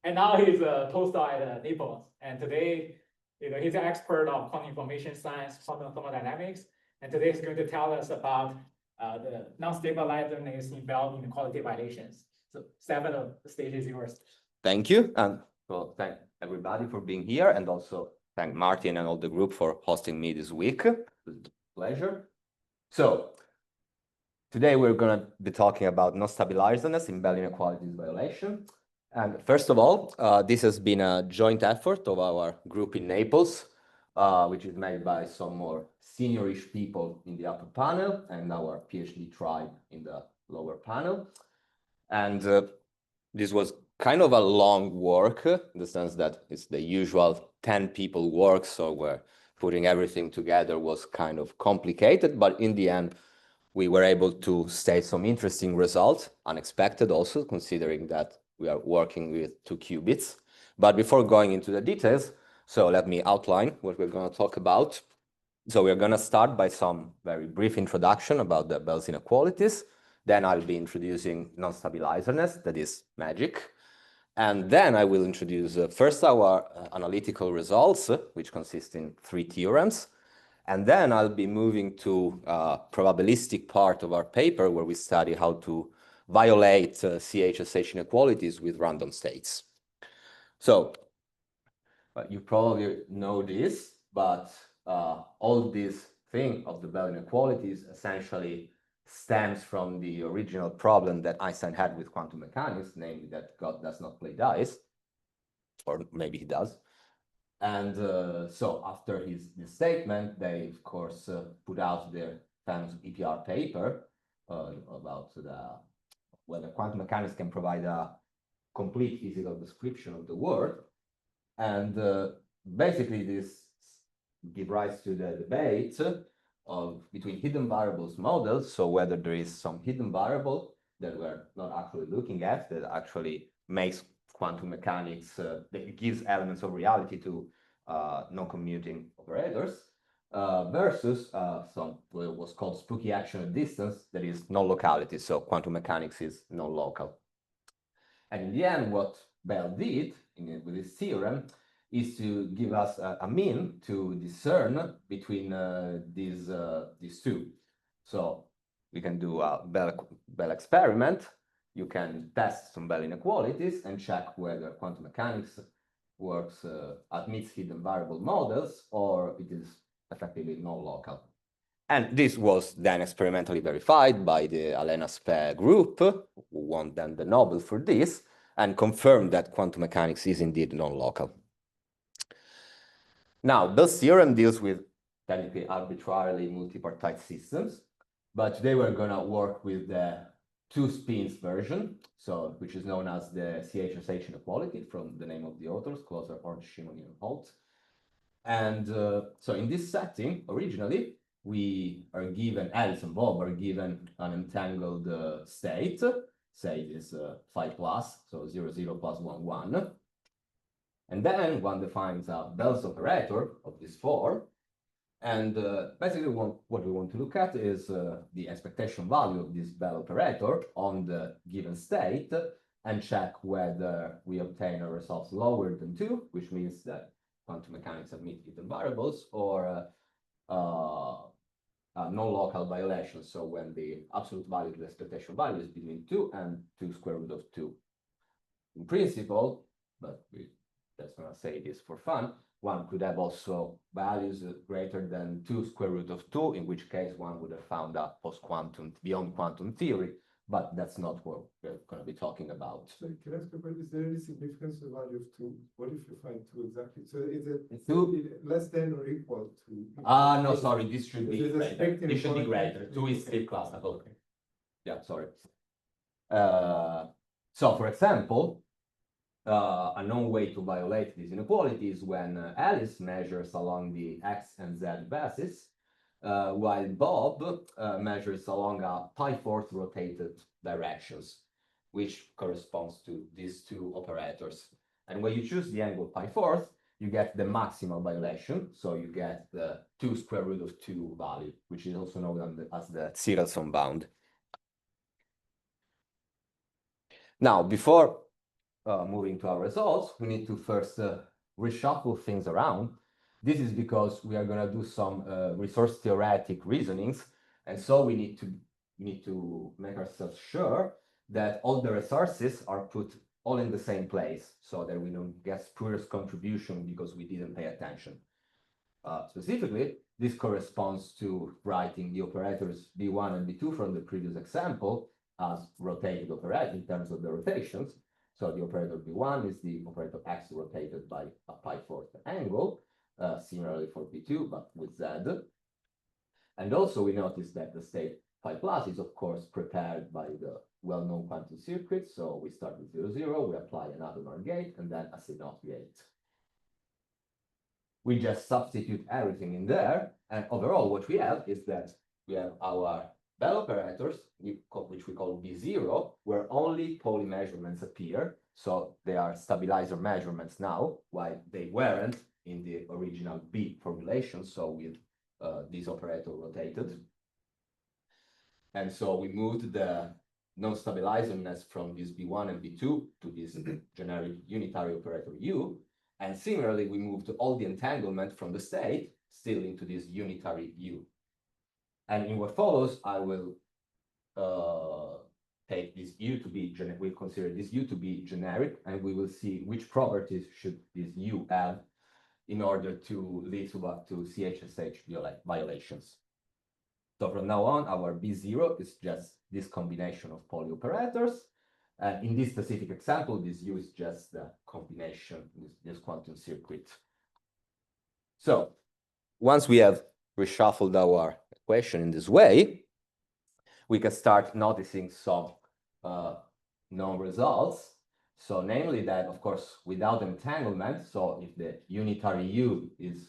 And now he's a postdoc at Naples. And today, he's an expert of quantum information science, quantum thermodynamics. And today he's going to tell us about the non-stabilizerness involved in inequality violations. So Stefano, the stage is yours. Thank you. And well, thank everybody for being here, and also thank Martin and all the group for hosting me this week. It's a pleasure. So today we're going to be talking about non-stabilizerness in Bell inequalities violation. And first of all, this has been a joint effort of our group in Naples, which is made by some more seniorish people in the upper panel and our PhD tribe in the lower panel. And this was kind of a long work in the sense that it's the usual 10 people work, so we're putting everything together was kind of complicated, but in the end, we were able to state some interesting results, unexpected also, considering that we are working with 2 qubits. But before going into the details, so let me outline what we're going to talk about. So we're going to start by some very brief introduction about the Bell's inequalities. Then I'll be introducing non-stabilizerness, that is magic. And then I will introduce first our analytical results, which consist in 3 theorems. And then I'll be moving to a probabilistic part of our paper where we study how to violate CHSH inequalities with random states. So you probably know this, but all this thing of the Bell inequalities essentially stems from the original problem that Einstein had with quantum mechanics, namely that God does not play dice, or maybe he does. And so after his statement, they, of course, put out their famous EPR paper about whether quantum mechanics can provide a complete physical description of the world. And basically, this gives rise to the debate between hidden variables models, so whether there is some hidden variable that we're not actually looking at that actually makes quantum mechanics, that gives elements of reality to non-commuting operators, versus some what was called spooky action at distance, that is non-locality, so quantum mechanics is non-local. And in the end, what Bell did with this theorem is to give us a mean to discern between these 2. So we can do a Bell experiment. You can test some Bell inequalities and check whether quantum mechanics works, admits hidden variable models, or it is effectively non-local. And this was then experimentally verified by the Alena Spe group, who won then the Nobel for this, and confirmed that quantum mechanics is indeed non-local. Now, this theorem deals with technically arbitrarily multipartite systems, but they were going to work with the 2 spins version, so which is known as the CHSH inequality from the name of the authors, Closer, Orange, Shimoni, and Holt. And so in this setting, originally, we are given, Alice and Bob are given an entangled state, say this phi plus, so 0, 0 plus 1, 1. And then one defines a Bell's operator of this form. And basically what we want to look at is the expectation value of this Bell operator on the given state and check whether we obtain a result lower than 2, which means that quantum mechanics admit hidden variables, or non-local violation, so when the absolute value of the expectation value is between 2 and 2 square root of 2. In principle, but we just going to say this for fun, one could have also values greater than 2 square root of 2, in which case one would have found a post-quantum, beyond quantum theory, but that's not what we're going to be talking about. So can I ask about, is there any significance to the value of 2? What if you find 2 exactly? So is it 2 less than or equal to? No, sorry, this should be greater. This should be greater. 2 is still classical. Okay. Yeah, sorry. So, for example, a known way to violate this inequality is when Alice measures along the x and z basis, while Bob measures along a pi-4th rotated directions, which corresponds to these 2 operators. And when you choose the angle pi-4th, you get the maximal violation, so you get the 2 square root of 2 value, which is also known as the Zirelson bound. Now, before moving to our results, we need to first reshuffle things around. This is because we are going to do some resource theoretic reasonings, and so we need to make ourselves sure that all the resources are put all in the same place, so that we don't get spurious contribution because we didn't pay attention. Specifically, this corresponds to writing the operators B1 and B2 from the previous example as rotated operator in terms of the rotations. So the operator B1 is the operator X rotated by a pi4 angle, similarly for B2, but with Z. And also we notice that the state phi plus is of course prepared by the well-known quantum circuit. So we start with 0, 0, we apply another NOR gate and then a CNOT gate. We just substitute everything in there, and overall what we have is that we have our bell operators, which we call B0, where only Pauli measurements appear. So they are stabilizer measurements now, while they weren't in the original B formulation, so with this operator rotated. And so we moved the non-stabilizerness from this B1 and B2 to this generic unitary operator U. And similarly, we moved all the entanglement from the state still into this unitary U. And in what follows, I will take this U to be generic. We'll consider this U to be generic, and we will see which properties should this U have in order to lead to CHSH violations. So from now on, our B0 is just this combination of Pauli operators. And in this specific example, this U is just the combination with this quantum circuit. So once we have reshuffled our equation in this way, we can start noticing some known results. So namely that, of course, without entanglement, so if the unitary U is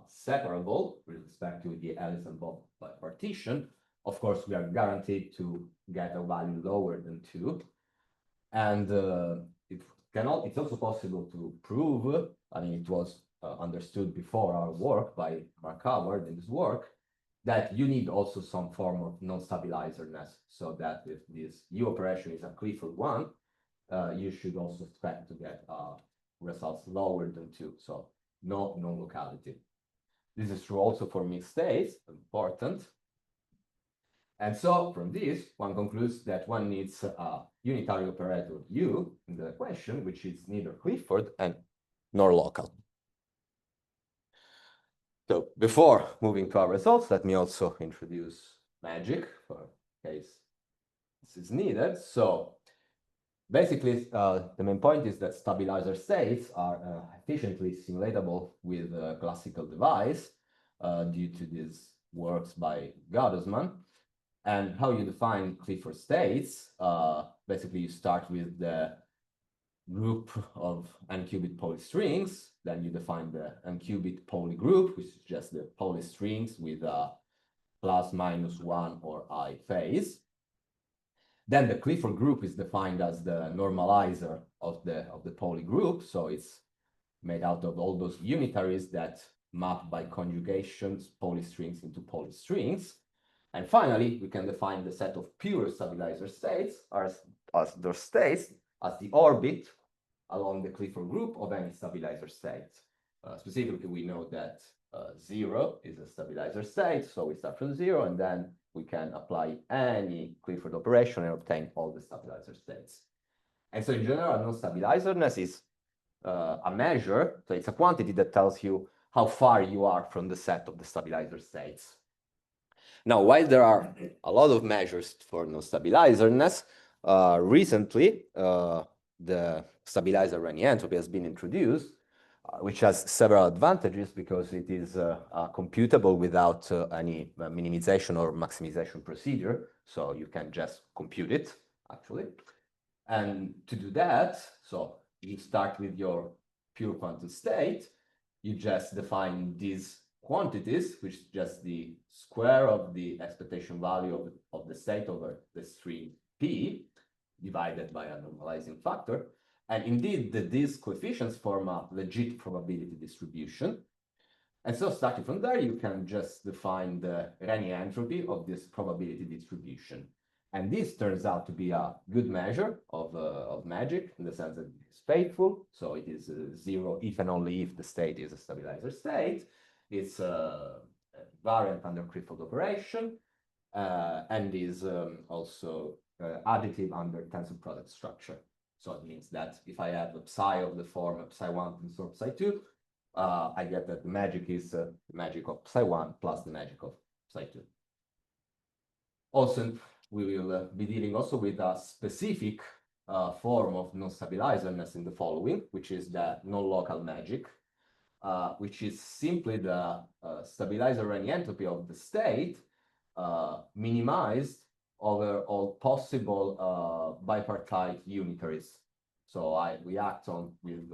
separable with respect to the Ellison-Bob partition, of course, we are guaranteed to get a value lower than 2. And it's also possible to prove, I mean, it was understood before our work by Mark Howard in his work, that you need also some form of non-stabilizerness, so that if this U operation is a Clifford one, you should also expect to get results lower than 2, so no non-locality. This is true also for mixed states, important. And so from this, one concludes that one needs a unitary operator U in the equation, which is neither Clifford and nor local. So before moving to our results, let me also introduce magic for case this is needed. So basically, the main point is that stabilizer states are efficiently simulatable with a classical device due to these works by Gottesman. And how you define Clifford states, basically you start with the group of n-qubit Pauli strings, then you define the n-qubit Pauli group, which is just the Pauli strings with a plus, minus 1 or I phase. Then the Clifford group is defined as the normalizer of the Pauli group, so it's made out of all those unitaries that map by conjugations Pauli strings into Pauli strings. And finally, we can define the set of pure stabilizer states as those states as the orbit along the Clifford group of any stabilizer state. Specifically, we know that 0 is a stabilizer state, so we start from 0, and then we can apply any Clifford operation and obtain all the stabilizer states. And so in general, non-stabilizerness is a measure, so it's a quantity that tells you how far you are from the set of the stabilizer states. Now, while there are a lot of measures for non-stabilizerness, recently the stabilizer Renyi entropy has been introduced, which has several advantages because it is computable without any minimization or maximization procedure. So you can just compute it, actually. And to do that, so you start with your pure quantum state, you just define these quantities, which is just the square of the expectation value of the state over the string P divided by a normalizing factor. And indeed, these coefficients form a legit probability distribution. And so starting from there, you can just define the Renyi entropy of this probability distribution. And this turns out to be a good measure of magic in the sense that it is faithful. So it is zero if and only if the state is a stabilizer state. It's a variant under threefold operation and is also additive under tensor product structure. So it means that if I have a psi of the form psi1 tensor psi2, I get that the magic is the magic of psi1 plus the magic of psi2. Also, we will be dealing also with a specific form of non-stabilizerness in the following, which is the non-local magic, which is simply the stabilizer Rényi entropy of the state minimized over all possible bipartite unitaries. So we act on with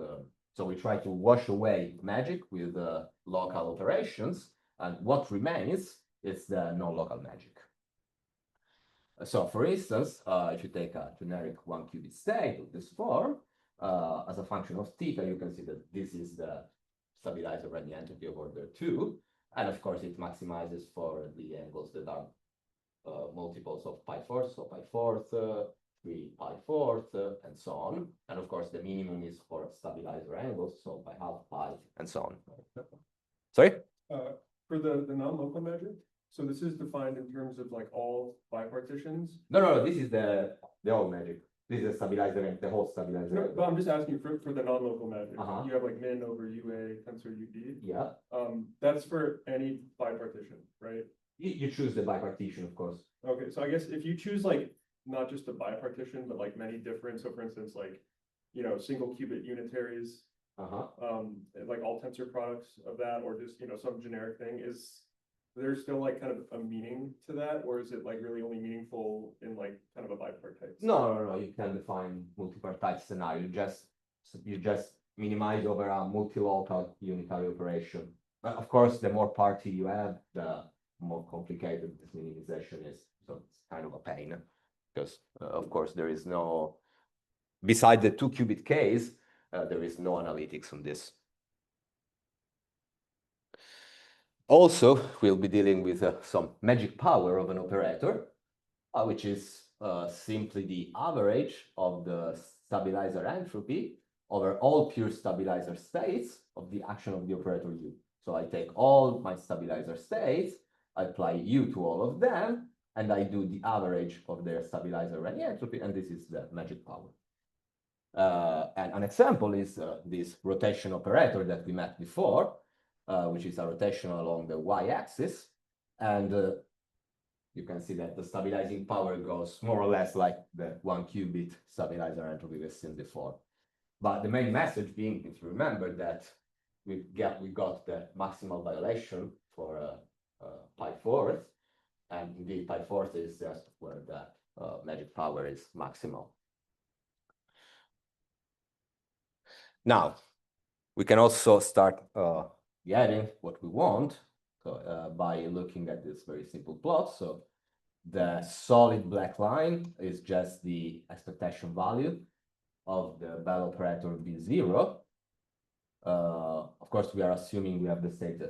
so we try to wash away magic with local operations, and what remains is the non-local magic. So for instance, if you take a generic one qubit state of this form, as a function of theta, you can see that this is the stabilizer Rényi entropy of order 2. And of course, it maximizes for the angles that are multiples of pi fourth, so pi fourth, 3 pi fourth, and so on. And of course, the minimum is for stabilizer angles, so by half pi, and so on. Sorry? For the non-local magic, so this is defined in terms of like all bipartitions? No, this is the whole magic. This is a stabilizer, the whole stabilizer. No, but I'm just asking for the non-local magic. Uh-huh. You have like min over UA tensor UD. Yeah. That's for any bipartition, right? You choose the bipartition, of course. Okay, so I guess if you choose like not just a bipartition, but like many different, so for instance, like, you know, single qubit unitaries, like all tensor products of that, or just, you know, some generic thing, is there's still like kind of a meaning to that, or is it like really only meaningful in like kind of a bipartite? No. You can define multipartite scenario. You just minimize over a multi-local unitary operation. But of course, the more party you have, the more complicated this minimization is. So it's kind of a pain because, of course, there is no, beside the 2 qubit case, there is no analytics on this. Also, we'll be dealing with some magic power of an operator, which is simply the average of the stabilizer entropy over all pure stabilizer states of the action of the operator U. So I take all my stabilizer states, I apply U to all of them, and I do the average of their stabilizer Rényi entropy, and this is the magic power. And an example is this rotation operator that we met before, which is a rotation along the y-axis, and you can see that the stabilizing power goes more or less like the 1 qubit stabilizer entropy we've seen before. But the main message being, if you remember, that we got the maximal violation for pi fourth, and indeed pi fourth is just where the magic power is maximal. Now, we can also start getting what we want by looking at this very simple plot. So the solid black line is just the expectation value of the Bell operator B0. Of course, we are assuming we have the state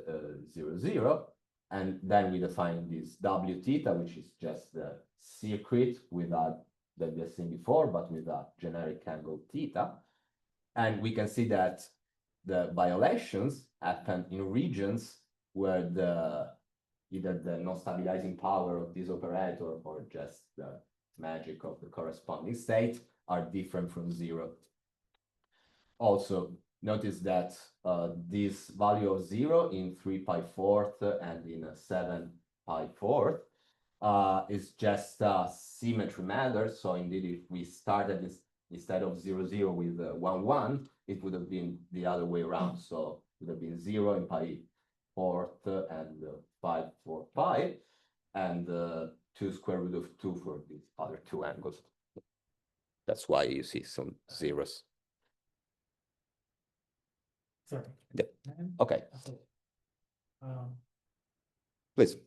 0, 0, and then we define this W theta, which is just the circuit without that we have seen before, but with a generic angle theta. And we can see that the violations happen in regions where either the non-stabilizing power of this operator or just the magic of the corresponding state are different from 0. Also, notice that this value of 0 in 3 pi fourth and in 7 pi fourth is just a symmetry matter. So indeed, if we started this instead of 0, 0 with 1, 1, it would have been the other way around. So it would have been 0 in pi fourth and 5 for pi, and 2 square root of 2 for these other 2 angles. That's why you see some zeros. Sorry. Yeah. Okay. Please.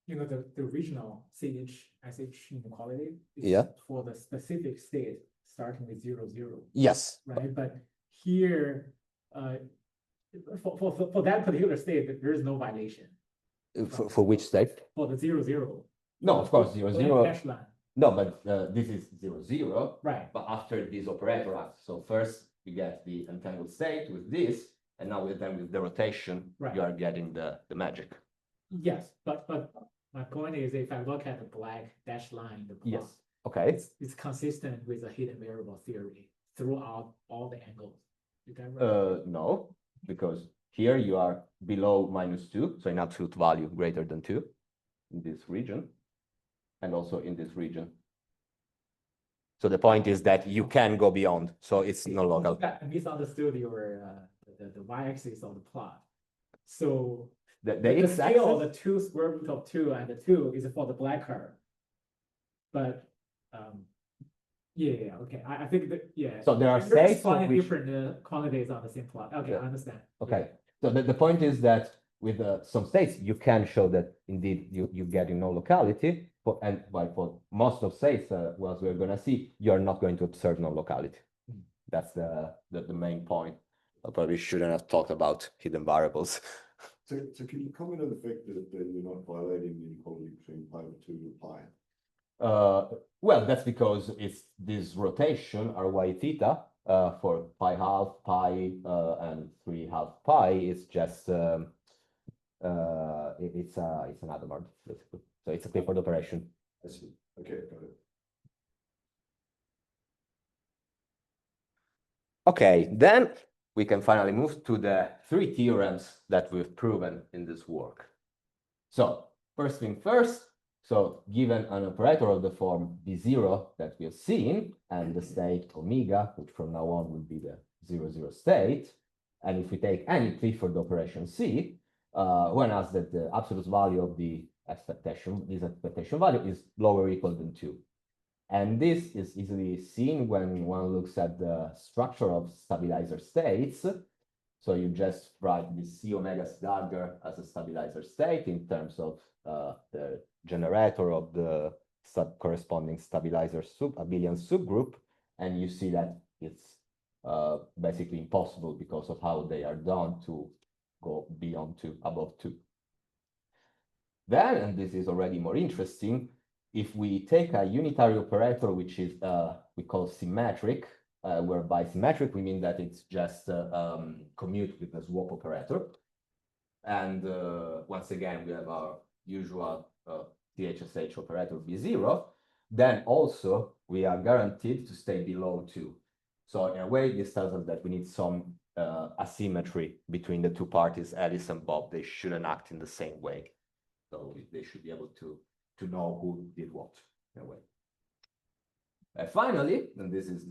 You know, the original CHSH inequality is for the specific state starting with 0, 0. Yes. Right. But here, for that particular state, there is no violation. For which state? For the 0, 0. No, of course, 0, 0. Dash line. No, but this is 0, 0. Right. But after this operator acts, so first you get the entangled state with this, and now with the rotation, Right. you are getting the magic. Yes, but my point is, if I look at the black dash line, the plot, Yes. Okay. it's consistent with the hidden variable theory throughout all the angles. Is that right? No, because here you are below -2, so in absolute value greater than 2 in this region, and also in this region. So the point is that you can go beyond, so it's no local. I misunderstood your the y-axis of the plot. So The scale, the x-axis, 2 square root of 2 and the 2 is for the black curve. But yeah, okay. I think that, yeah. So there are There's states of slightly which- different quantities on the same plot. Okay, Yeah. I understand. okay. So the point is that with some states, you can show that indeed you get in no locality, and for most of states, as we're gonna see, you're not going to observe no locality. Mm. That's the main point. I probably shouldn't have talked about hidden variables. So can you comment on the fact that you're not violating the inequality between pi over 2 and pi? Well, that's because it's this rotation, Ry theta, for pi half, pi, and 3/2 pi, it's just, it's an Hadamard, basically. So it's a Clifford operation. I see. Okay, got it. Okay, then we can finally move to the 3 theorems that we've proven in this work. So first thing first, so given an operator of the form B0 that we have seen, and the state omega, which from now on will be the 0, 0 state, and if we take any Clifford operation C, one has that the absolute value of this expectation value is lower or equal than 2. And this is easily seen when one looks at the structure of stabilizer states. So you just write this C omega dagger as a stabilizer state in terms of the generator of the corresponding stabilizer abelian subgroup, and you see that it's basically impossible because of how they are done to go beyond 2, above 2. Then, and this is already more interesting, if we take a unitary operator, which is we call symmetric, whereby symmetric we mean that it's just commute with a swap operator, and once again we have our usual CHSH operator B0, then also we are guaranteed to stay below 2. So in a way, this tells us that we need some asymmetry between the two parties, Alice and Bob. They shouldn't act in the same way. So they should be able to know who did what, in a way. Finally, and this is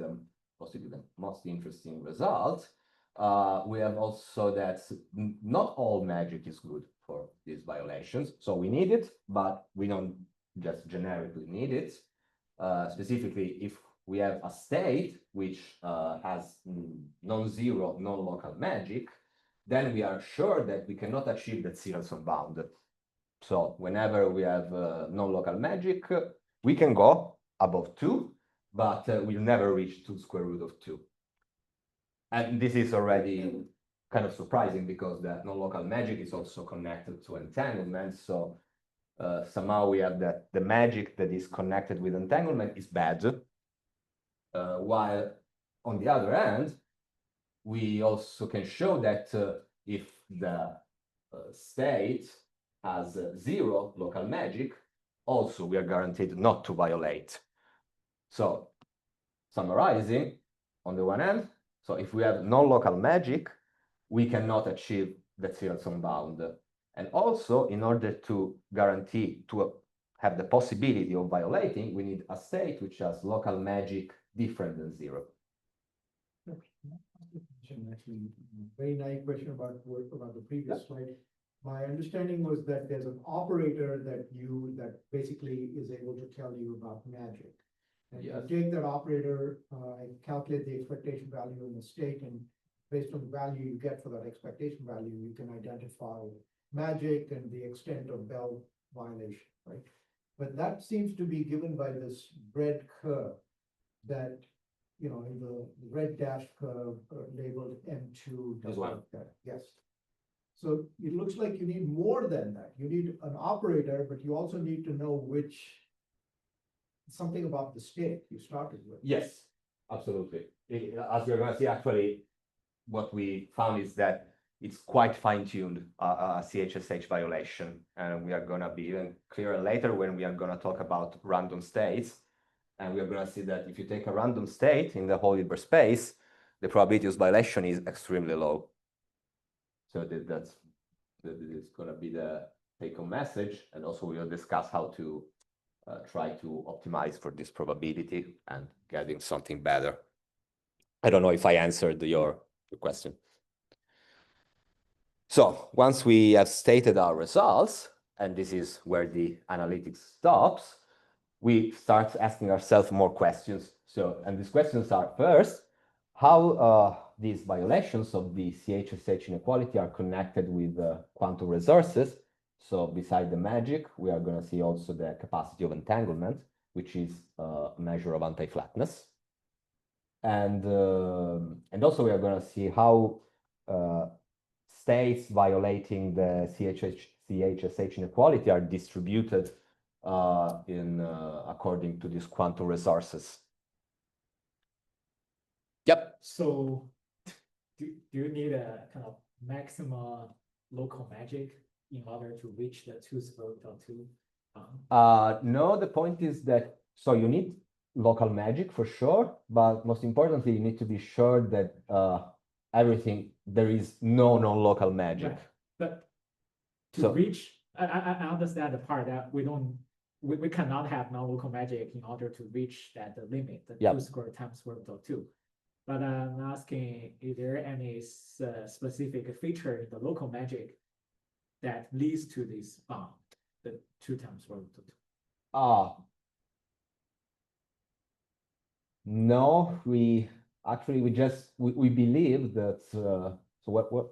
possibly the most interesting result, we have also that not all magic is good for these violations. So we need it, but we don't just generically need it. Specifically, if we have a state which has non-zero, non-local magic, then we are sure that we cannot achieve that Sirenson bound. So whenever we have non-local magic, we can go above 2, but we'll never reach 2 square root of 2. And this is already kind of surprising because the non-local magic is also connected to entanglement. So somehow we have that the magic that is connected with entanglement is bad. While on the other hand, we also can show that if the state has 0 local magic, also we are guaranteed not to violate. So summarizing, on the one hand, so if we have no local magic, we cannot achieve the Sirenson bound. And also, in order to guarantee to have the possibility of violating, we need a state which has local magic different than 0. Actually, very naive question about the previous slide. My understanding was that there's an operator that basically is able to tell you about magic. And Yes. you take that operator, calculate the expectation value in the state, and based on the value you get for that expectation value, you can identify magic and the extent of Bell violation, right? But that seems to be given by this red curve that, you know, in the red dashed curve labeled M2. This one. Yes. So it looks like you need more than that. You need an operator, but you also need to know something about the state you started with. Yes, absolutely. As you're going to see, actually, what we found is that it's quite fine-tuned, a CHSH violation. And we are going to be even clearer later when we are going to talk about random states. And we are going to see that if you take a random state in the whole Hilbert space, the probability of violation is extremely low. So that's going to be the take-home message. And also we'll discuss how to try to optimize for this probability and getting something better. I don't know if I answered your question. So once we have stated our results, and this is where the analytics stops, we start asking ourselves more questions. So, and these questions are first, how these violations of the CHSH inequality are connected with quantum resources. So beside the magic, we are going to see also the capacity of entanglement, which is a measure of anti-flatness. And also we are going to see how states violating the CHSH inequality are distributed according to these quantum resources. Yep. So do you need a kind of maximum local magic in order to reach the 2 square root of 2? No, the point is that, so you need local magic for sure, but most importantly, you need to be sure that there is no non-local magic. Right. But to reach, I understand the part that we cannot have non-local magic in order to reach that limit, the 2 square times square root of 2. But I'm asking, is there any specific feature in the local magic that leads to this bound, the 2 times square root of 2? No, we believe that, so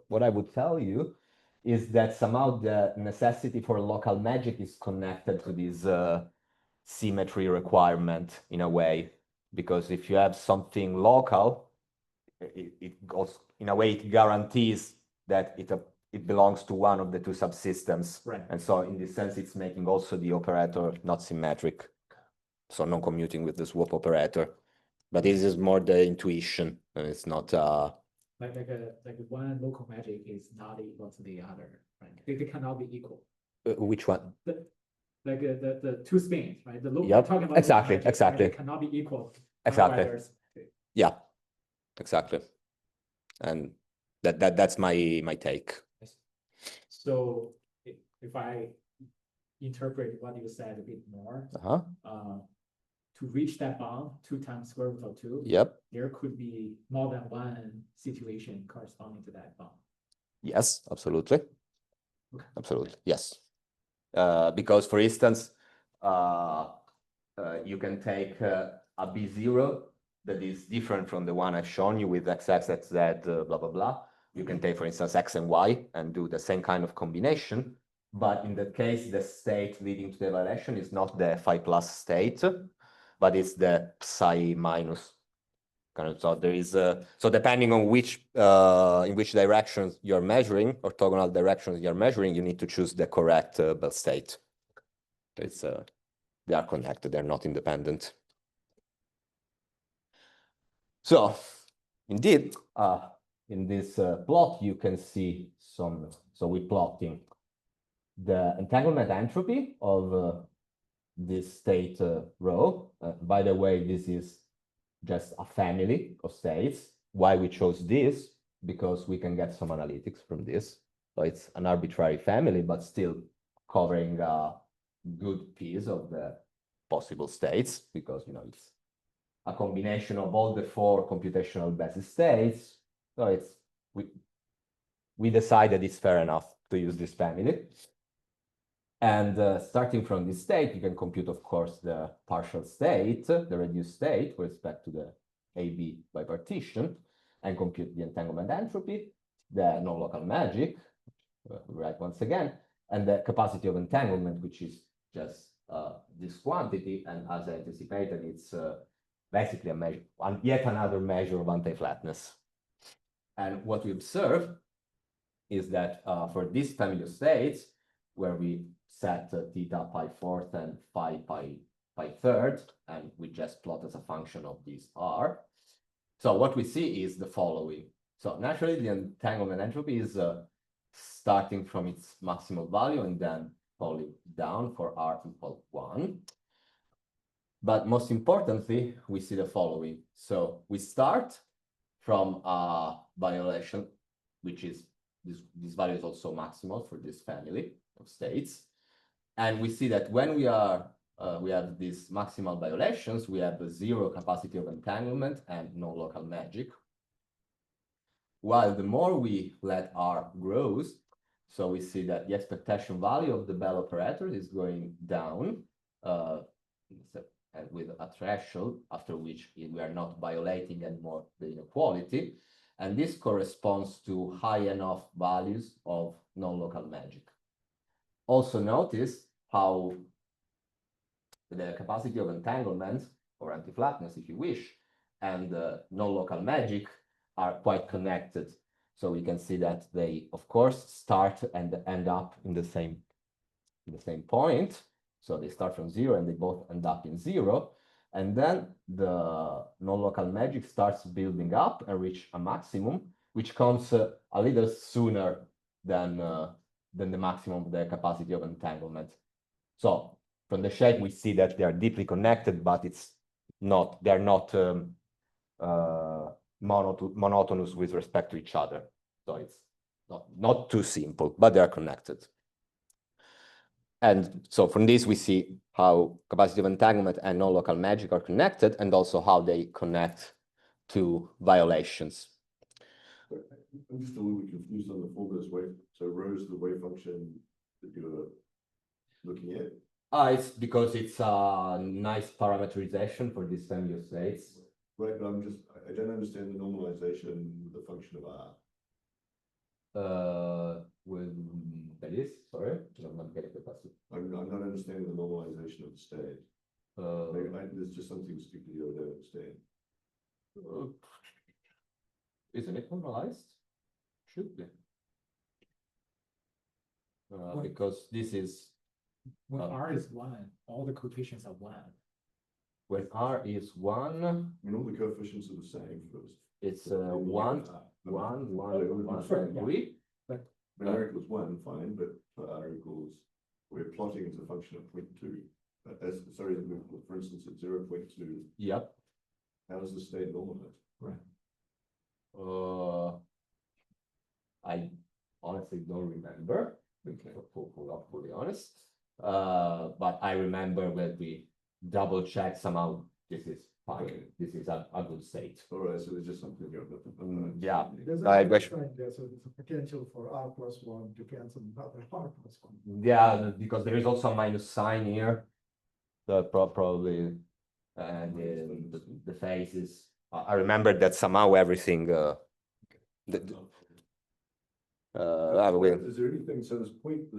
what I would tell you is that somehow the necessity for local magic is connected to this symmetry requirement in a way, because if you have something local, it goes, in a way, it guarantees that it belongs to one of the 2 subsystems. Right. And so in this sense, it's making also the operator not symmetric. So non-commuting with the swap operator. But this is more the intuition, and it's not like one local magic is not equal to the other, right? They cannot be equal. Which one? The 2 spins, right? The local, Yep. talking about Exactly, magic, exactly. Right? They cannot be equal. Exactly. Yeah, exactly. And that's my take. So if I interpret what you said a bit more, to reach that bound 2 times square root of 2, yep, there could be more than one situation corresponding to that bound. Yes, absolutely. Okay. Absolutely, yes. Because for instance, you can take a B0 that is different from the one I've shown you with x, z, blah, blah, blah. You can take, for instance, x and y and do the same kind of combination. But in that case, the state leading to the violation is not the phi plus state, but it's the psi minus. So there is so depending on which in which directions you're measuring, orthogonal directions you're measuring, you need to choose the correct Bell state. It's they are connected, they're not independent. So indeed, in this plot you can see some. So we're plotting the entanglement entropy of this state row. By the way, this is just a family of states. Why we chose this? Because we can get some analytics from this. So it's an arbitrary family, but still covering a good piece of the possible states, because it's a combination of all the 4 computational basis states. So it's we decided it's fair enough to use this family. And starting from this state, you can compute, of course, the partial state, the reduced state with respect to the AB bipartition, and compute the entanglement entropy, the non-local magic, right once again, and the capacity of entanglement, which is just this quantity. And as I anticipated, it's basically a measure, yet another measure of anti-flatness. And what we observe is that for this family of states, where we set theta pi fourth and phi pi third, and we just plot as a function of these R. So what we see is the following. So naturally, the entanglement entropy is starting from its maximal value and then falling down for R equal 1. But most importantly, we see the following. So we start from a violation, which is this value is also maximal for this family of states. And we see that when we have these maximal violations, we have a zero capacity of entanglement and no local magic. While the more we let R grows, so we see that the expectation value of the Bell operator is going down, and with a threshold after which we are not violating anymore the inequality. And this corresponds to high enough values of non-local magic. Also notice how the capacity of entanglement, or anti-flatness if you wish, and non-local magic are quite connected. So we can see that they, of course, start and end up in the same point. So they start from 0 and they both end up in 0. And then the non-local magic starts building up and reach a maximum, which comes a little sooner than the maximum of the capacity of entanglement. So from the shape, we see that they are deeply connected, but they're not monotonous with respect to each other. So it's not too simple, but they are connected. And so from this, we see how capacity of entanglement and non-local magic are connected, and also how they connect to violations. I'm just a little bit confused on the formula's wave. So rho is the wave function that you're looking at? It's because it's a nice parameterization for this family of states. Right, but I don't understand the normalization with the function of R. That is, sorry, I'm not getting the question. I'm not understanding the normalization of the state. There's just something stupid I don't understand. Isn't it normalized? Should be. Because this is When R is 1, all the coefficients are 1. when R is 1, I mean, all the coefficients are the same first. it's 1, 1, 3. When R equals 1, fine, but for R equals, we're plotting as a function of 0.2. For instance, at 0.2. Yep. How does the state normalize? Right. I honestly don't remember. Fully honest. But I remember when we double check somehow this is fine. Okay. This is a good state. All right, so there's just something here. Yeah. There's I a wish- sign there, so there's a potential for R plus 1 to cancel another R plus 1. Yeah, because there is also a minus sign here. The probably and the phase is. I remember that somehow everything. Is there anything, so this point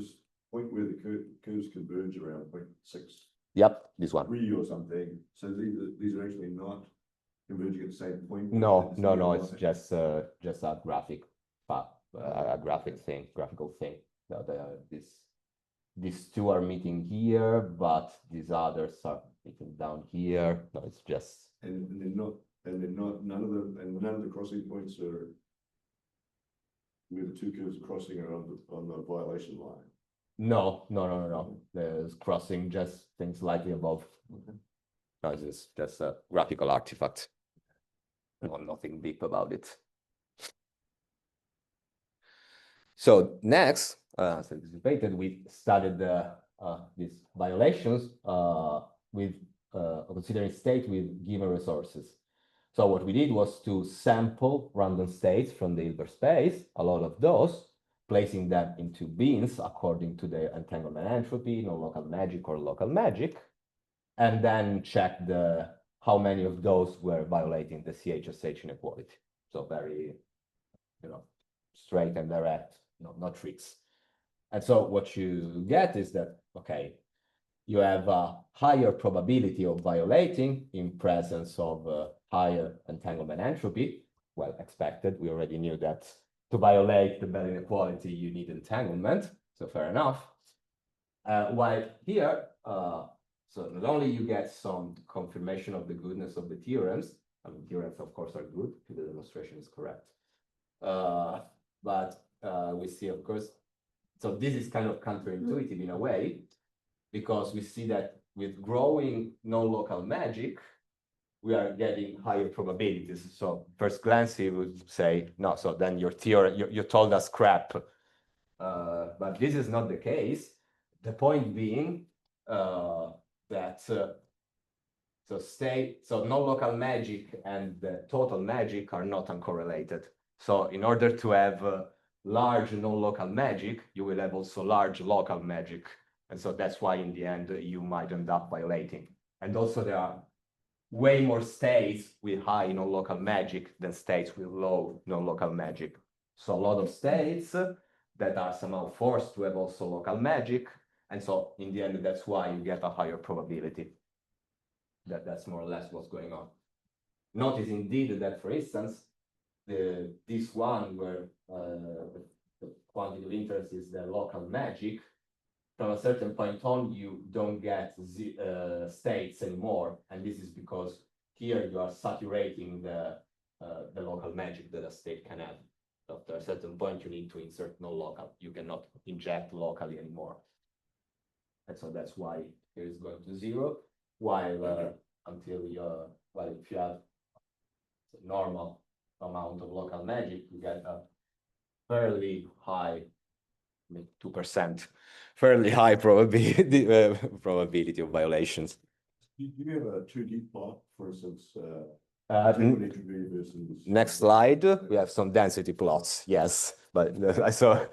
where the curves converge around 0.6. Yep, this one. 3 or something, so these are actually not converging at the same point? No, It's no, nearby. it's just a graphical thing. These two are meeting here, but these others are meeting down here. No, it's just. And none of the crossing points are where the two curves are crossing are on the violation line. No. There's crossing just things slightly above. No, it's just a graphical artifact. No, nothing deep about it. So next, as anticipated, we studied these violations with considering state with given resources. So what we did was to sample random states from the Hilbert space, a lot of those, placing them into bins according to their entanglement entropy, non-local magic or local magic, and then check how many of those were violating the CHSH inequality. So very, straight and direct, not tricks. And so what you get is that, okay, you have a higher probability of violating in presence of higher entanglement entropy. Well, expected. We already knew that to violate the Bell inequality, you need entanglement. So fair enough. While here, so not only you get some confirmation of the goodness of the theorems, theorems of course are good if the demonstration is correct. But we see, of course, so this is kind of counterintuitive in a way, because we see that with growing non-local magic, we are getting higher probabilities. So first glance, you would say, no, so then your theory, you told us crap. But this is not the case. The point being that so non-local magic and the total magic are not uncorrelated. So in order to have large non-local magic, you will have also large local magic. And so that's why in the end, you might end up violating. And also there are way more states with high non-local magic than states with low non-local magic. So a lot of states that are somehow forced to have also local magic. And so in the end, that's why you get a higher probability. That's more or less what's going on. Notice indeed that, for instance, this one where the quantity of interest is the local magic, from a certain point on, you don't get states anymore. And this is because here you are saturating the local magic that a state can have. After a certain point, you need to insert non-local. You cannot inject locally anymore. And so that's why here is going to 0, while until if you have a normal amount of local magic, you get a fairly high, 2%, fairly high probability of violations. Do you have a 2D plot, for instance? Next slide, we have some density plots. Yes, but I saw.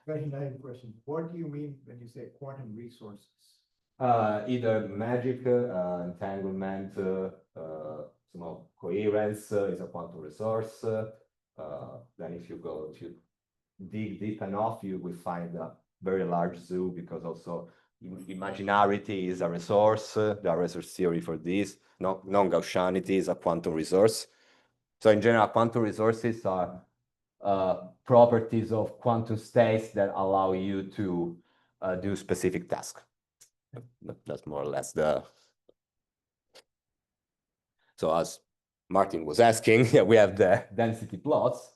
Very naive question. What do you mean when you say quantum resources? Either magic, entanglement, some coherence is a quantum resource. Then if you go to dig deep enough, you will find a very large zoo, because also imaginarity is a resource. There are resource theory for this. Non-Gaussianity is a quantum resource. So in general, quantum resources are properties of quantum states that allow you to do specific tasks. That's more or less the. So as Martin was asking, we have the density plots.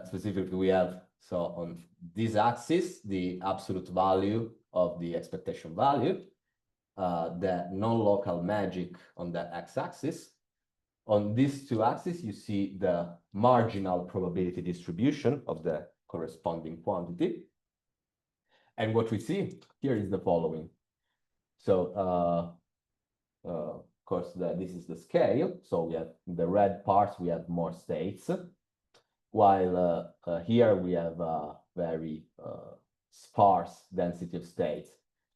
Specifically, we have, so on this axis, the absolute value of the expectation value, the non-local magic on the x-axis. On these two axes, you see the marginal probability distribution of the corresponding quantity. And what we see here is the following. So, of course, this is the scale. So we have the red parts, we have more states, while here we have a very sparse density of states.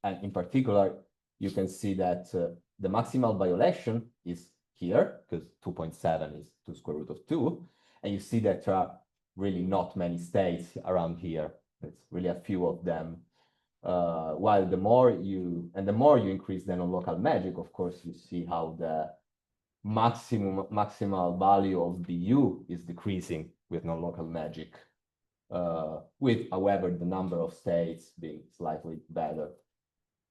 And in particular, you can see that the maximal violation is here, because 2.7 is 2 square root of 2. And you see that there are really not many states around here. It's really a few of them. While the more you increase the non-local magic, of course, you see how the maximal value of BU is decreasing with non-local magic, with, however, the number of states being slightly better.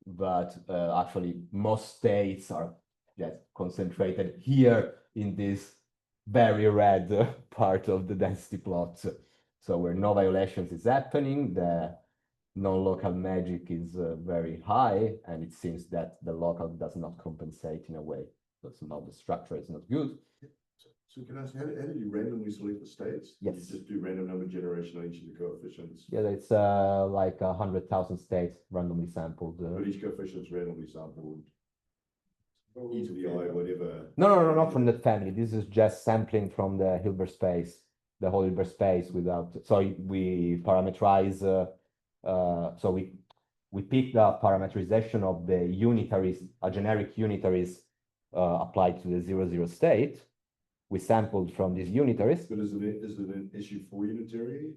But actually, most states are just concentrated here in this very red part of the density plot. So where no violations is happening, the non-local magic is very high, and it seems that the local does not compensate in a way. So somehow the structure is not good. So can I ask, how do you randomly select the states? Yes. You just do random number generation on each of the coefficients? Yeah, it's like 100,000 states randomly sampled. But each coefficient is randomly sampled, e to the I, whatever. No, not from that family. This is just sampling from the Hilbert space, the whole Hilbert space without. So we parameterize. So we pick the parameterization of the unitaries, a generic unitaries applied to the 0, state. We sampled from these unitaries. But is it an issue for unitary?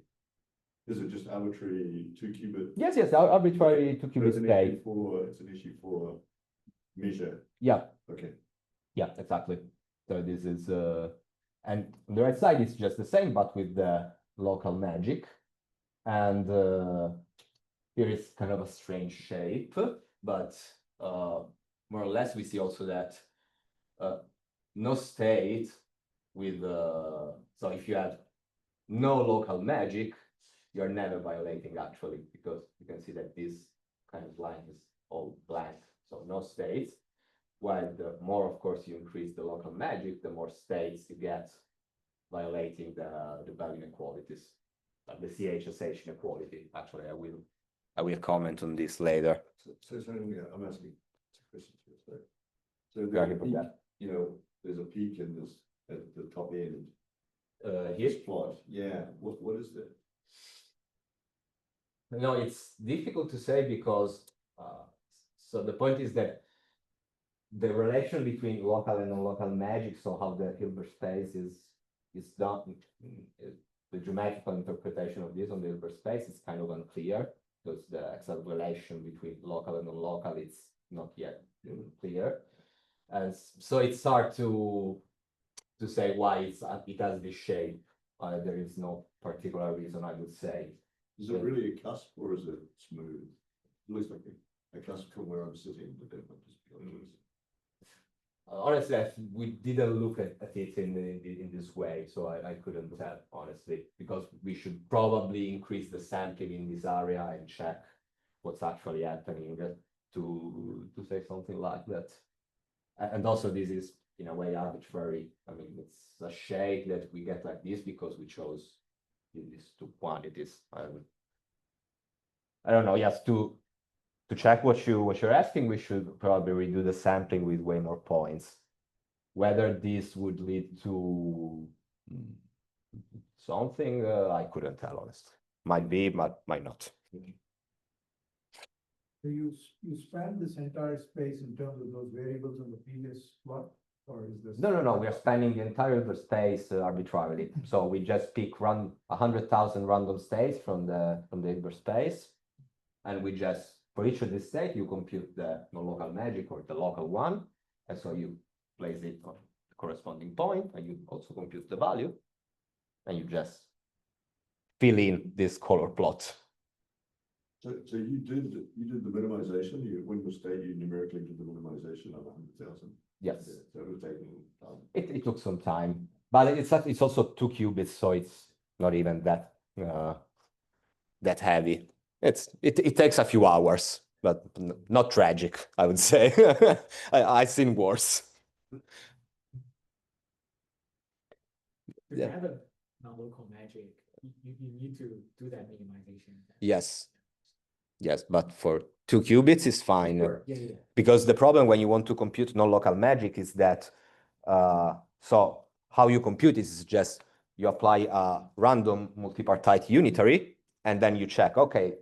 Is it just arbitrary 2-qubit? Yes, arbitrary 2-qubit state. It's an issue for measure. Yeah. Okay. Yeah, exactly. So this is and on the right side it's just the same, but with the local magic. And here is kind of a strange shape, but more or less we see also that no state with, so if you have no local magic, you're never violating actually, because you can see that this kind of line is all blank, so no states. While the more, of course, you increase the local magic, the more states you get violating the value inequalities, like the CHSH inequality. Actually, I will comment on this later. So I'm asking two questions here. So Go ahead the with peak, that. you know, there's a peak in this at the top end. Here? This plot, yeah. What is that? No, it's difficult to say because, so the point is that the relation between local and non-local magic, so how the Hilbert space is done, the geometrical interpretation of this on the Hilbert space is kind of unclear, because the exact relation between local and non-local is not yet clear. And so it's hard to say why it has this shape. There is no particular reason, I would say. Is it really a cusp or is it smooth? It looks like a cusp from where I'm sitting, but then I'm just Honestly, we didn't look at it in this way, so I couldn't tell, honestly, because we should probably increase the sampling in this area and check what's actually happening to say something like that. And also, this is in a way arbitrary. I mean, it's a shape that we get like this because we chose these two quantities. I don't know. Yes, to check what you're asking, we should probably redo the sampling with way more points. Whether this would lead to something, I couldn't tell, honestly. Might be, might not. So you span this entire space in terms of those variables on the previous plot, or is this? No. We are spanning the entire space arbitrarily. So we just pick 100,000 random states from the Hilbert space, and we just, for each of these states, you compute the non-local magic or the local one, and so you place it on the corresponding point, and you also compute the value, and you just fill in this color plot. So you did the minimization. When you state you numerically did the minimization of 100,000. Yes. Yeah, so it was taking time. It took some time, but it's also 2 qubits, so it's not even that heavy. It takes a few hours, but not tragic, I would say. I've seen worse. If you have a non-local magic, you need to do that minimization. Yes, but for 2 qubits is fine. Sure. Yeah. Because the problem when you want to compute non-local magic is that, so how you compute it is just you apply a random multipartite unitary, and then you check, okay,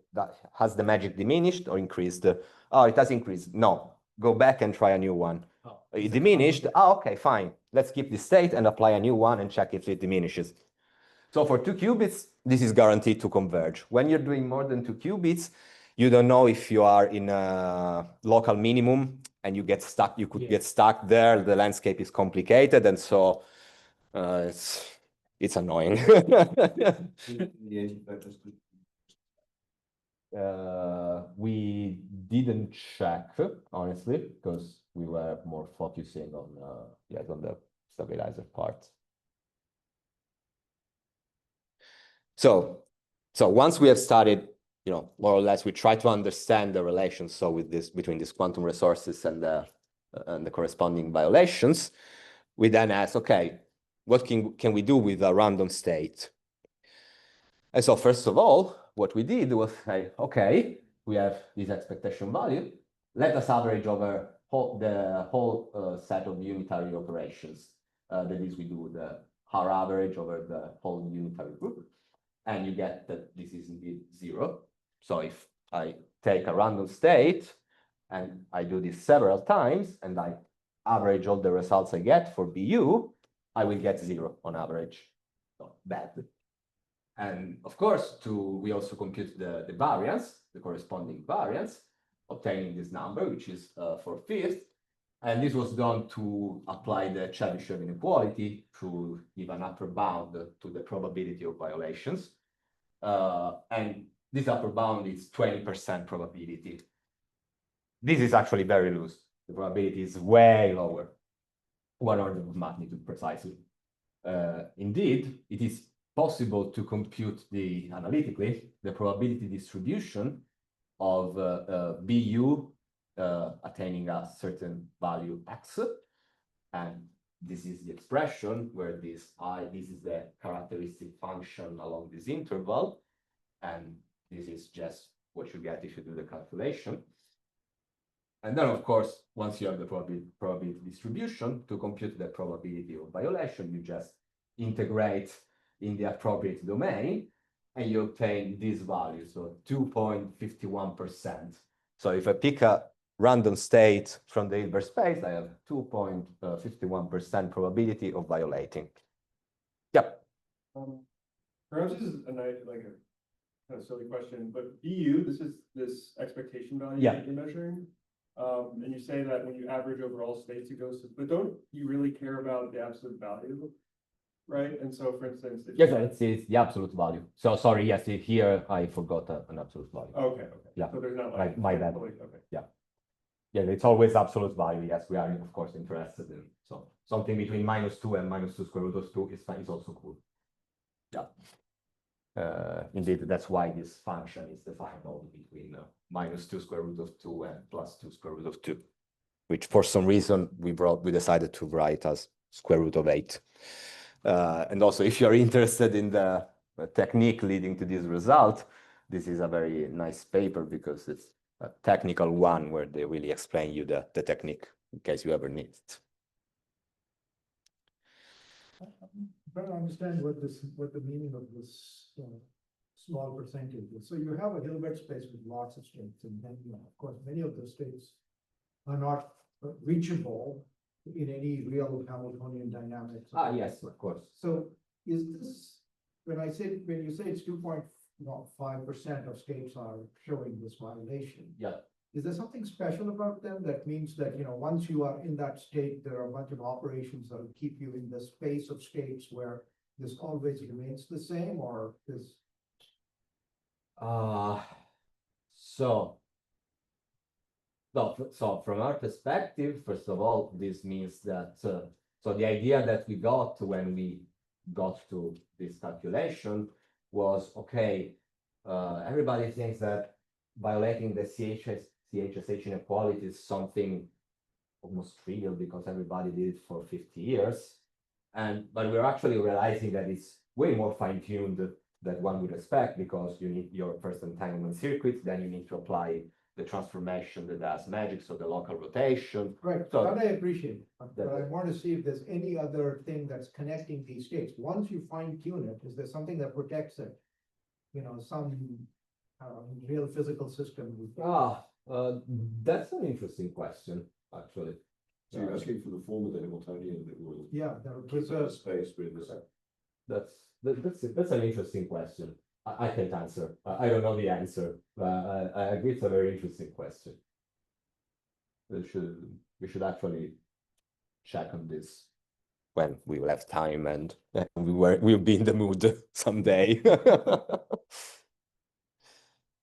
has the magic diminished or increased? Oh, it has increased. No, go back and try a new one. Oh, It diminished. Oh, okay, fine. Let's keep this state and apply a new one and check if it diminishes. So for 2 qubits, this is guaranteed to converge. When you're doing more than 2 qubits, you don't know if you are in a local minimum and you get stuck. You could get stuck there. The landscape is complicated, and so it's annoying. We didn't check, honestly, because we were more focusing on the stabilizer part. So once we have started, more or less, we try to understand the relations. So with this, between these quantum resources and the corresponding violations, we then ask, okay, what can we do with a random state? And so first of all, what we did was say, okay, we have this expectation value. Let us average over the whole set of unitary operations. That is, we do the R average over the whole unitary group. And you get that this is indeed 0. So if I take a random state and I do this several times and I average all the results I get for BU, I will get 0 on average. So bad. And of course, we also compute the variance, the corresponding variance, obtaining this number, which is for fifth. And this was done to apply the Chebyshev inequality to give an upper bound to the probability of violations. And this upper bound is 20% probability. This is actually very loose. The probability is way lower, 1 order of magnitude precisely. Indeed, it is possible to compute analytically the probability distribution of BU attaining a certain value x, and this is the expression where this is the characteristic function along this interval, and this is just what you get if you do the calculation. And then, of course, once you have the probability distribution, to compute the probability of violation, you just integrate in the appropriate domain, and you obtain this value, so 2.51%. So if I pick a random state from the Hilbert space, I have 2.51% probability of violating. Yep. Perhaps this is a nice, like a kind of silly question, but BU, this expectation value Yeah. that you're measuring. And you say that when you average over all states, it goes to, but don't you really care about the absolute value? Right? And so, for instance, if Yes, it's the absolute value. So sorry, yes, here I forgot an absolute value. Okay. Yeah. So there's not like My bad. Okay. Yeah, it's always absolute value. Yes, we are of course interested in. So something between -2 and -2 square root of 2 is also cool. Yeah. Indeed, that's why this function is defined only between -2 square root of 2 and +2 square root of 2, which for some reason we decided to write as square root of 8. And also, if you're interested in the technique leading to this result, this is a very nice paper because it's a technical one where they really explain you the technique in case you ever need it. Trying to understand what the meaning of this small percentage is. So you have a Hilbert space with lots of states, and then, of course, many of those states are not reachable in any real Hamiltonian dynamics. Yes, of course. So is this, when you say it's 2.5% of states are showing this violation, Yeah. is there something special about them that means that, once you are in that state, there are a bunch of operations that will keep you in the space of states where this always remains the same, or is? So from our perspective, first of all, this means that, so the idea that we got when we got to this calculation was, okay, everybody thinks that violating the CHSH inequality is something almost trivial because everybody did it for 50 years. But we're actually realizing that it's way more fine-tuned than one would expect, because you need your first entanglement circuit, then you need to apply the transformation that does magic, so the local rotation. Right, So that I appreciate, but I want to see if there's any other thing that's connecting these states. Once you fine tune it, is there something that protects it? Some real physical system. That's an interesting question, actually. So you're asking for the form of the Hamiltonian that will Yeah, that would keep preserve. a space where this. That's an interesting question. I can't answer. I don't know the answer. I agree it's a very interesting question. We should actually check on this when we will have time and we'll be in the mood someday.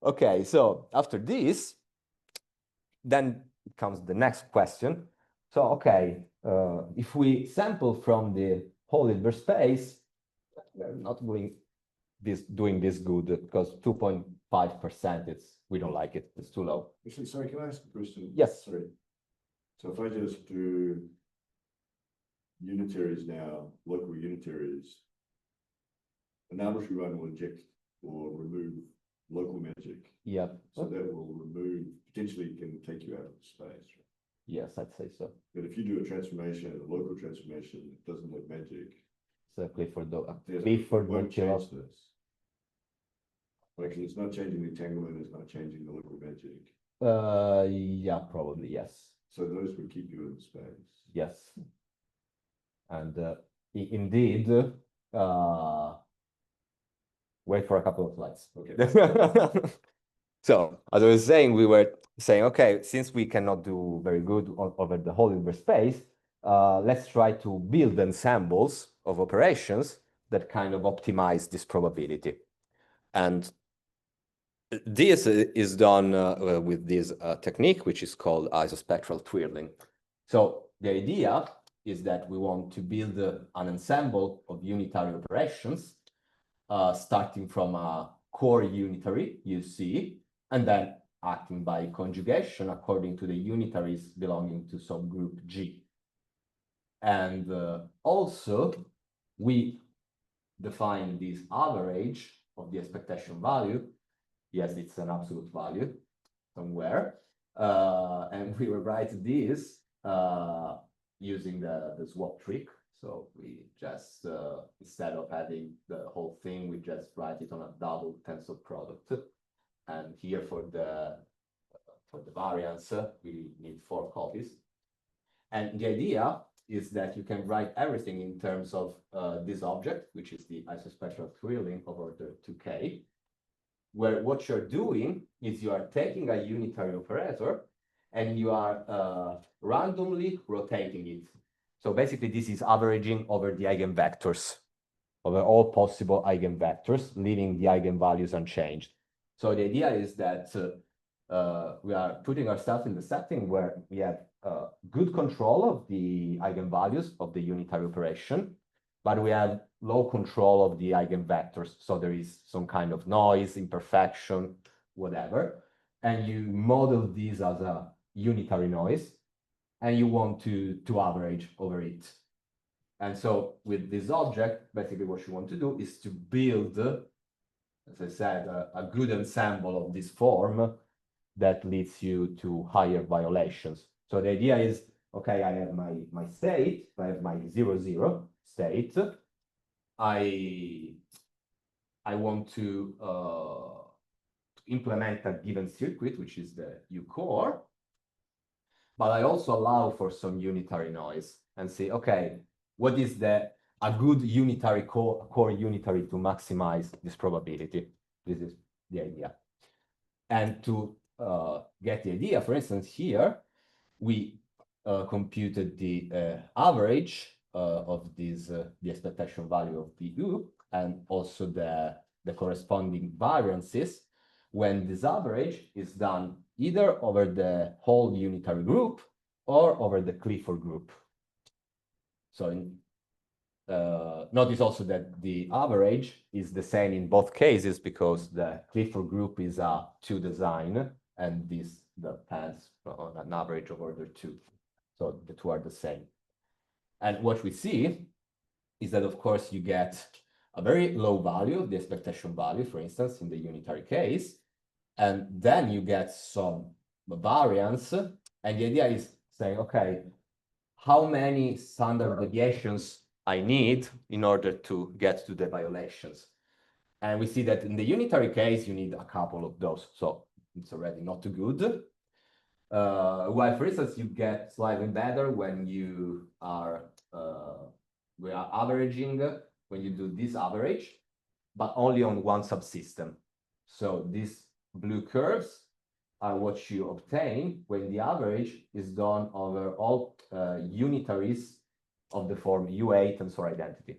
Okay, so after this, then comes the next question. So, okay, if we sample from the whole Hilbert space, we're not doing this good, because 2.5%, we don't like it, it's too low. Actually, sorry, can I ask a question? Yes. Sorry. So if I just do unitaries now, local unitaries, an arbitrary one will inject or remove local magic. Yeah. So that will remove, potentially can take you out of the space. Right? Yes, I'd say so. But if you do a transformation, a local transformation that doesn't have magic, So Clifford, it won't change this. Like, it's not changing the entanglement, it's not changing the local magic. yeah, probably, yes. So those would keep you in space. Yes. And indeed, wait for a couple of slides. Okay. So, as I was saying, we were saying, okay, since we cannot do very good over the whole inverse space, let's try to build ensembles of operations that kind of optimize this probability. And this is done with this technique, which is called isospectral twirling. So the idea is that we want to build an ensemble of unitary operations, starting from a core unitary, you see, and then acting by conjugation according to the unitaries belonging to subgroup G. And also, we define this average of the expectation value. Yes, it's an absolute value somewhere. And we will write this using the swap trick. So we just, instead of having the whole thing, we just write it on a double tensor product. And here for the variance, we need 4 copies. And the idea is that you can write everything in terms of this object, which is the isospectral twirling of order 2k, where what you're doing is you are taking a unitary operator and you are randomly rotating it. So basically, this is averaging over the eigenvectors, over all possible eigenvectors, leaving the eigenvalues unchanged. So the idea is that we are putting ourselves in the setting where we have good control of the eigenvalues of the unitary operation, but we have low control of the eigenvectors. So there is some kind of noise, imperfection, whatever. And you model this as a unitary noise, and you want to average over it. And so with this object, basically what you want to do is to build, as I said, a good ensemble of this form that leads you to higher violations. So the idea is, okay, I have my state, I have my 0, 0 state. I want to implement a given circuit, which is the IQuore, but I also allow for some unitary noise and say, okay, what is a good unitary core unitary to maximize this probability? This is the idea. And to get the idea, for instance, here, we computed the average of this, the expectation value of PU, and also the corresponding variances when this average is done either over the whole unitary group or over the Clifford group. So notice also that the average is the same in both cases because the Clifford group is a 2 design and this depends on an average of order 2. So the 2 are the same. And what we see is that, of course, you get a very low value, the expectation value, for instance, in the unitary case, and then you get some variance. And the idea is saying, okay, how many standard deviations I need in order to get to the violations. And we see that in the unitary case, you need a couple of those. So it's already not too good. While, for instance, you get slightly better when you are, we are averaging, when you do this average, but only on one subsystem. So these blue curves are what you obtain when the average is done over all unitaries of the form U8 tensor identity.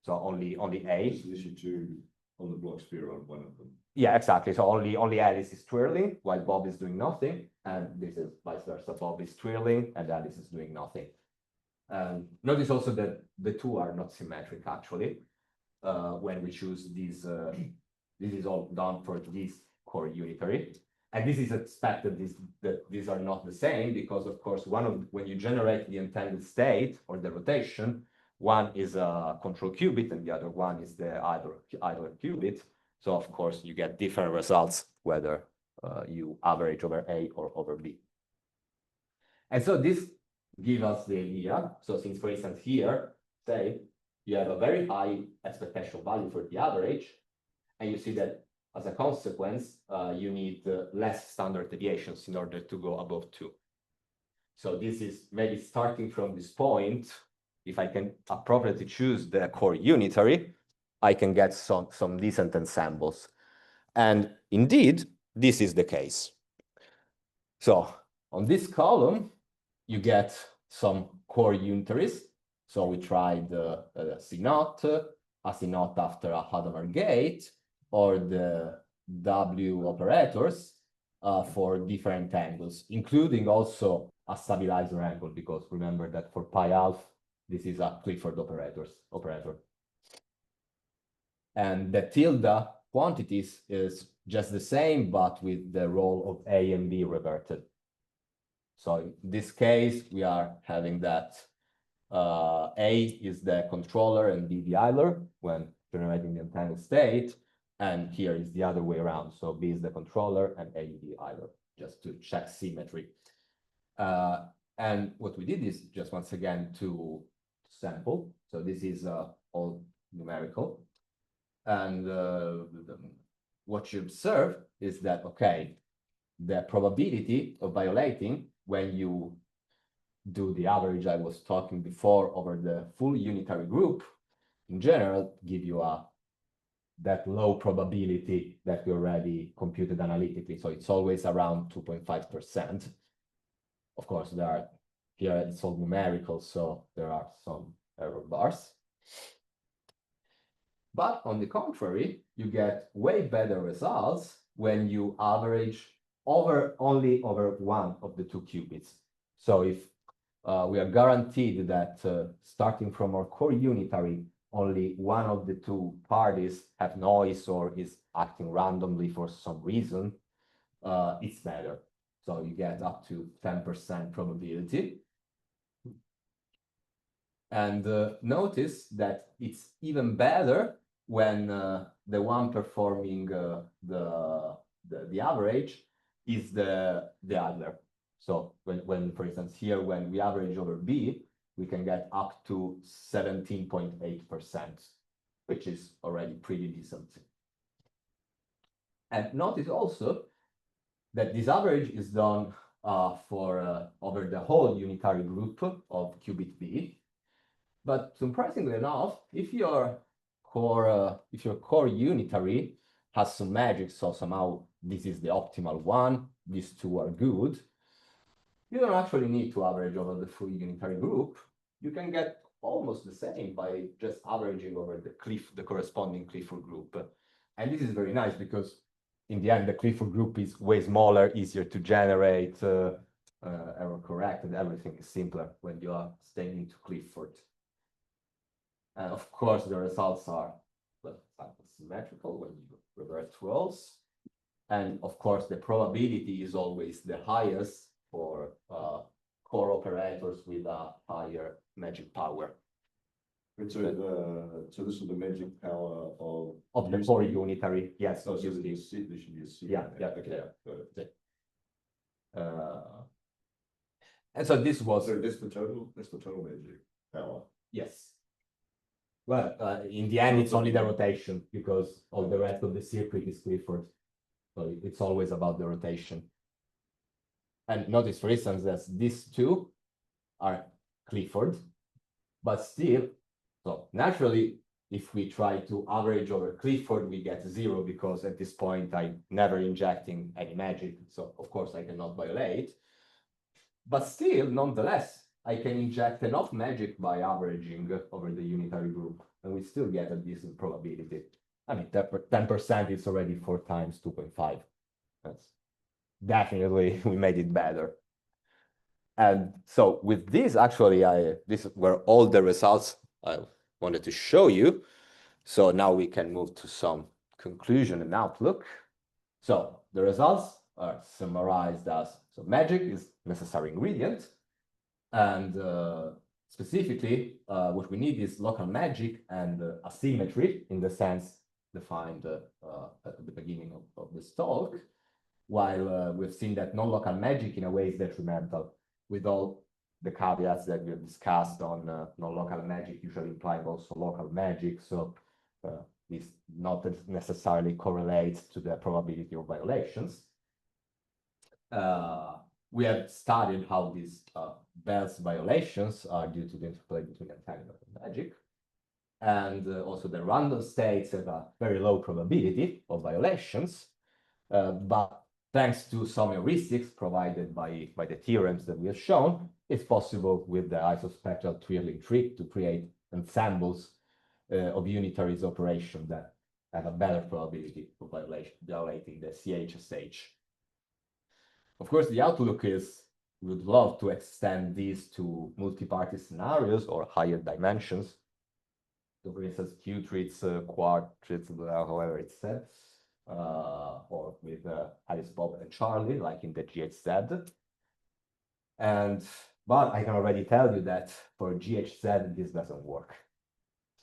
So only A. So this is 2 on the block sphere on one of them. Yeah, exactly. So only Alice is twirling while Bob is doing nothing, and this is vice versa. Bob is twirling and Alice is doing nothing. Notice also that the 2 are not symmetric actually. When we choose these, this is all done for this core unitary. And this is expected that these are not the same because, of course, when you generate the entangled state or the rotation, one is a control qubit and the other one is the idler qubit. So, of course, you get different results whether you average over A or over B. And so this gives us the idea. So since, for instance, here, say, you have a very high expectation value for the average, and you see that as a consequence, you need less standard deviations in order to go above 2. So this is maybe starting from this point. If I can appropriately choose the core unitary, I can get some decent ensembles. And indeed, this is the case. So on this column, you get some core unitaries. So we tried C0, a C0 after a Hadamard gate, or the W operators for different angles, including also a stabilizer angle, because remember that for pi half, this is a Clifford operator. And the tilde quantities is just the same, but with the role of A and B reverted. So in this case, we are having that A is the controller and B the idler when generating the entangled state. And here is the other way around. So B is the controller and A the idler, just to check symmetry. And what we did is just once again to sample. So this is all numerical. And what you observe is that, okay, the probability of violating when you do the average I was talking before over the full unitary group, in general, give you that low probability that we already computed analytically. So it's always around 2.5%. Of course, here it's all numerical, so there are some error bars. But on the contrary, you get way better results when you average only over one of the two qubits. So if we are guaranteed that starting from our core unitary, only one of the two parties have noise or is acting randomly for some reason, it's better. So you get up to 10% probability. And notice that it's even better when the one performing the average is the idler. So when, for instance, here, when we average over B, we can get up to 17.8%, which is already pretty decent. And notice also that this average is done for over the whole unitary group of qubit B. But surprisingly enough, if your core unitary has some magic, so somehow this is the optimal one, these two are good, you don't actually need to average over the full unitary group. You can get almost the same by just averaging over the corresponding Clifford group. And this is very nice because in the end, the Clifford group is way smaller, easier to generate, error corrected, everything is simpler when you are staying into Clifford. And of course, the results are symmetrical when you revert roles. And of course, the probability is always the highest for core operators with a higher magic power. And so this is the magic power of the core unitary. Yes. Oh, so this should be a C. Yeah. Okay. Got it. And so this was. So that's the total magic power. Yes. Well, in the end, it's only the rotation because all the rest of the circuit is Clifford. So it's always about the rotation. And notice, for instance, that these two are Clifford, but still, so naturally, if we try to average over Clifford, we get 0 because at this point, I'm never injecting any magic. So of course, I cannot violate. But still, nonetheless, I can inject enough magic by averaging over the unitary group, and we still get a decent probability. I mean, 10% is already 4 times 2.5. That's definitely, we made it better. And so with this, actually, these were all the results I wanted to show you. So now we can move to some conclusion and outlook. So the results are summarized as, so magic is necessary ingredient. And specifically, what we need is local magic and asymmetry in the sense defined at the beginning of this talk, while we've seen that non-local magic in a way is detrimental, with all the caveats that we have discussed on non-local magic usually implying also local magic. So this not necessarily correlates to the probability of violations. We have studied how these Bell's violations are due to the interplay between entanglement and magic. And also the random states have a very low probability of violations. But thanks to some heuristics provided by the theorems that we have shown, it's possible with the isospectral twirling trick to create ensembles of unitaries operation that have a better probability of violating the CHSH. Of course, the outlook is we would love to extend these to multi-party scenarios or higher dimensions. So for instance, Q-treats, quad-treats, however it's said, or with Alice, Bob, and Charlie, like in the GHZ. But I can already tell you that for GHZ, this doesn't work.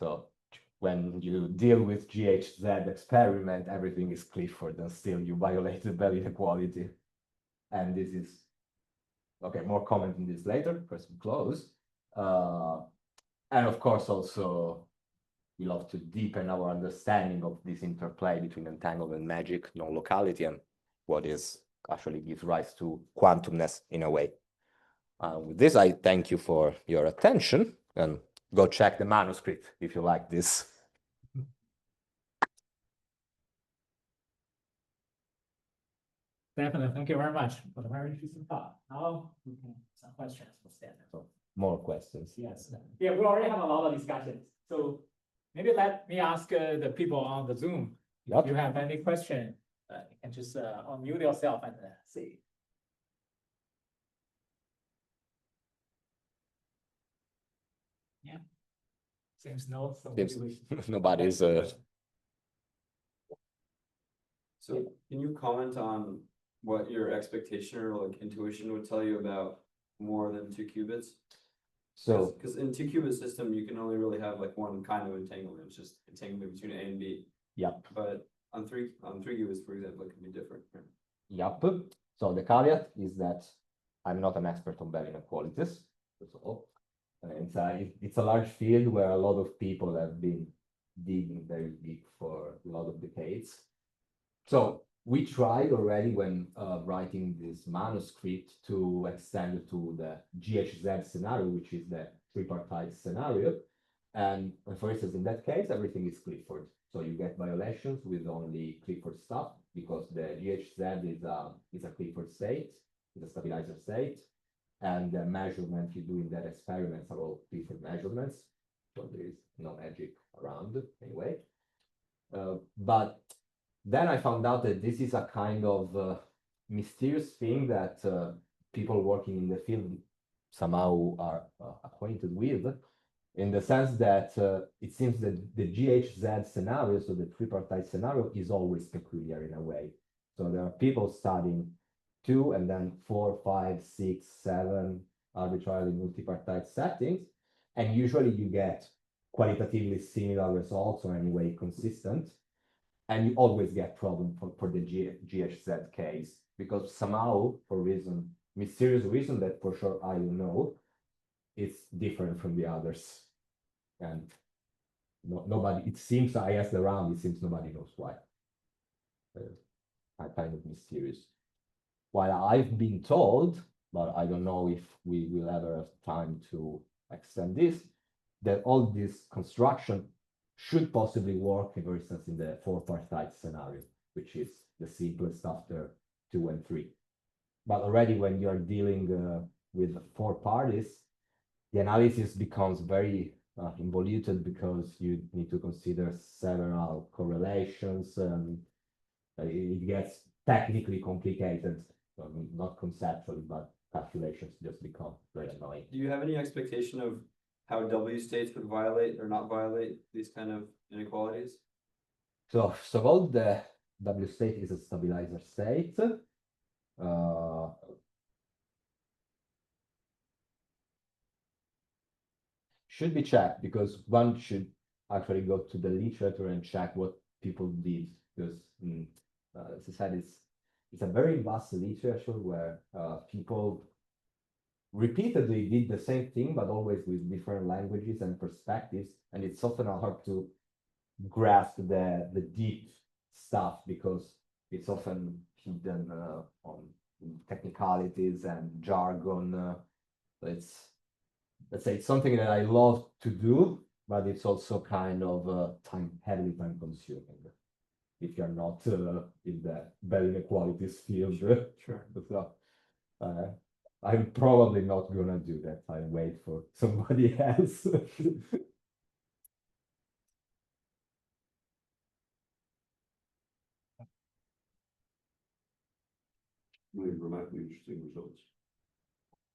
So when you deal with GHZ experiment, everything is Clifford, and still you violate the Bell inequality. And this is, okay, more comment on this later, first we close. And of course, also, we love to deepen our understanding of this interplay between entanglement magic, non-locality, and what is actually gives rise to quantumness in a way. With this, I thank you for your attention, and go check the manuscript if you like this. Definitely, thank you very much for the very interesting talk. Now we can some questions for Stefano. So, more questions. Yes, yeah, we already have a lot of discussions. So maybe let me ask the people on the Zoom. Yep. If you have any question, you can just unmute yourself and see. Yeah. Seems no. So Seems maybe nobody's. So can you comment on what your expectation or like intuition would tell you about more than 2 qubits? So, Because in 2 qubit system, you can only really have like one kind of entanglement. It's just entanglement between A and B. yep, But on three qubits, for example, it can be different. Right? yep. So the caveat is that I'm not an expert on Bell inequalities. First of all, it's a large field where a lot of people have been digging very deep for a lot of decades. So we tried already when writing this manuscript to extend it to the GHZ scenario, which is the tripartite scenario. And for instance, in that case, everything is Clifford. So you get violations with only Clifford stuff because the GHZ is a Clifford state, is a stabilizer state. And the measurements you do in that experiments are all Clifford measurements. So there is no magic around anyway. But then I found out that this is a kind of mysterious thing that people working in the field somehow are acquainted with, in the sense that it seems that the GHZ scenario, so the tripartite scenario, is always peculiar in a way. So there are people studying 2 and then 4, 5, 6, 7 arbitrarily multipartite settings, and usually you get qualitatively similar results or anyway consistent. And you always get problem for the GHZ case, because somehow, for mysterious reason that for sure I don't know, it's different from the others. And nobody, it seems, I asked around, it seems nobody knows why. Kind of mysterious. While I've been told, but I don't know if we will ever have time to extend this, that all this construction should possibly work, for instance, in the 4-partite scenario, which is the simplest after 2 and 3. But already when you are dealing with 4 parties, the analysis becomes very involuted because you need to consider several correlations, and it gets technically complicated, not conceptually, but calculations just become very annoying. Do you have any expectation of how W states would violate or not violate these kind of inequalities? So all the W state is a stabilizer state. Should be checked, because one should actually go to the literature and check what people did, because as I said, it's a very vast literature where people repeatedly did the same thing, but always with different languages and perspectives, and it's often hard to grasp the deep stuff because it's often hidden on technicalities and jargon. Let's say it's something that I love to do, but it's also kind of heavily time consuming. if you're not in the bell inequalities field. Sure. So I'm probably not gonna do that. I wait for somebody else. Really remarkably interesting results.